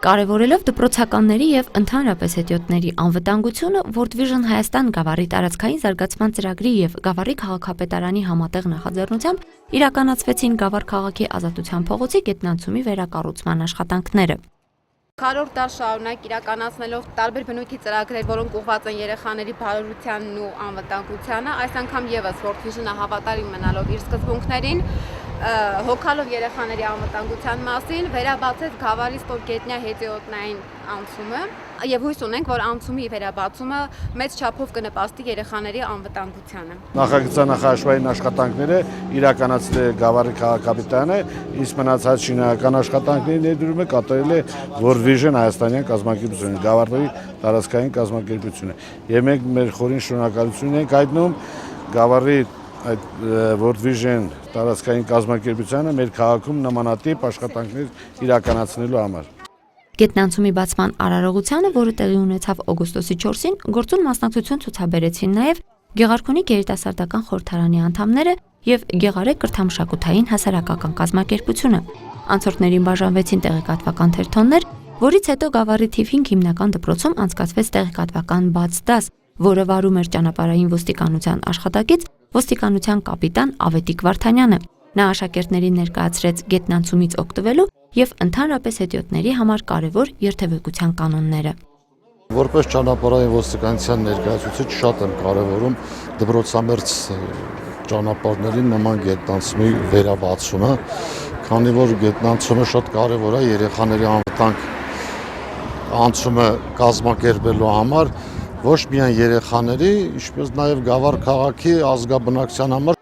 Կարևորելով դպրոցականների և ընդհանրապես հետիոտների անվտանգությունը, World Vision Հայաստան գավառի տարածքային զարգացման ծրագրի և Գավառի քաղաքապետարանի համատեղ նախաձեռնությամբ իրականացվեցին Գավառ քաղաքի Ազատության փողոցի գետնանցումի վերակառուցման աշխատանքները։ Քառորդ դար շարունակ իրականացնելով տարբեր բնույթի ծրագրեր, որոնք ուղղված են երեխաների բարօրությանն ու անվտանգությանը, այս անգամ եւս World Vision-ը հավատարիմ մնալով իր սկզբունքներին, հոգալով երեխաների անվտանգության մասին, վերաբացեց Գավառի ստորգետնյա հետիոտնային անցումը եւ հույս ունենք, որ անցումի վերաբացումը մեծ չափով կնպաստի երեխաների անվտանգությանը։ Նախագծանախաշվային աշխատանքները իրականացրել է Գավառի քաղաքապետարանը, իսկ մնացած շինարարական աշխատանքների ներդրումը կատարել է World Vision Հայաստանյան կազմակերպությունը, Գավառի տարածքային կազմակերպությունը։ Եվ մենք մեր խորին շնորհակալություն ենք հայտնում Գավառի այդ World Vision տարածքային կազմակերպությանը մեր քաղաքում նմանատիպ աշխատանքներ իրականացնելու համար։ Գետնանցումի բացման արարողությանը, որը տեղի ունեցավ օգոստոսի 4-ին, գործուն մասնակցություն ցուցաբերեցին նաև Գեղարքունիք երիտասարդական խորհրդարանի անդամները եւ Գեղարե կրթամշակութային հասարակական կազմակերպությունը։ Անցորդներին բաժանվեցին տեղեկատվական թերթոններ, որից հետո Գավառի թիվ 5 հիմնական դպրոցում անցկացվեց տեղեկատվական բաց դաս, որը վարում էր ճանապարհային ոստիկանության աշխատակից ոստիկանության կապիտան Ավետիք Վարդանյանը։ Նա աշակերտներին ներկայացրեց գետնանցումից օգտվելու եւ ընդհանրապես հետիոտների համար կարևոր երթևեկության կանոնները։ Որպես ճանապարհային ոստիկանության ներկայացուցիչ շատ եմ կարևորում դպրոցամերձ ճանապարհների նման գետնանցումի վերաբացումը, քանի որ գետնանցումը շատ կարևոր է երեխաների անվտանգ անցումը կազմակերպելու համար, ոչ միայն երեխաների, ինչպես նաև Գավառ քաղաքի ազգաբնակչության համար։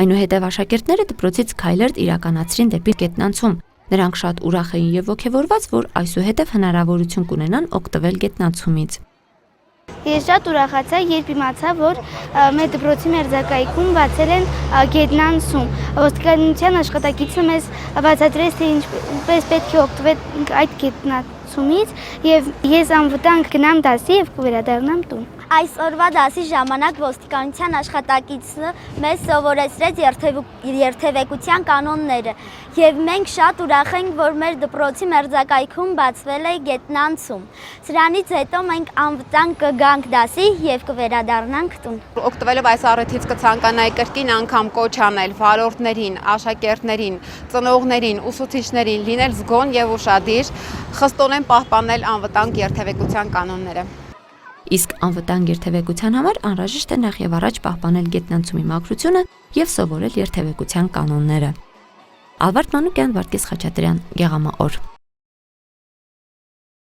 Այնուհետև աշակերտները դպրոցից քայլերթ իրականացրին դեպի գետնանցում։ Նրանք շատ ուրախ էին եւ ոգեվորված, որ այսուհետև հնարավորություն կունենան օգտվել գետնանցումից։ Ես շատ ուրախացա, երբ իմացա, որ մեր դպրոցի մերձակայքում բացել են գետնանցում։ Ոստիկանության աշխատակիցը մեզ բացատրեց, թե ինչպես պետք է օգտվել այդ գետնանցումից, եւ ես անվտանգ գնամ դասի եւ կվերադառնամ տուն։ Այսօրվա դասի ժամանակ ոստիկանության աշխատակիցը մեզ սովորեցրեց երթևեկության կանոնները եւ մենք շատ ուրախ ենք, որ մեր դպրոցի մերձակայքում բացվել է գետնանցում։ Սրանից հետո մենք անվտանգ կգանք դասի եւ կվերադառնանք տուն։ Օգտվելով այս առիթից կցանկանայի կրկին անգամ կոչ անել վարորդներին, աշակերտներին, ծնողներին, ուսուցիչներին լինել զգոն եւ ուշադիր, խստորեն պահպանել անվտանգ երթևեկության կանոնները։ Իսկ անվտանգ երթևեկության համար անհրաժեշտ է նախ եւ առաջ պահպանել գետնանցումի մաքրությունը եւ սովորել երթևեկության կանոնները։ Ալբերտ Մանուկյան, Վարդգես Խաչատրյան, Գեղամա օր։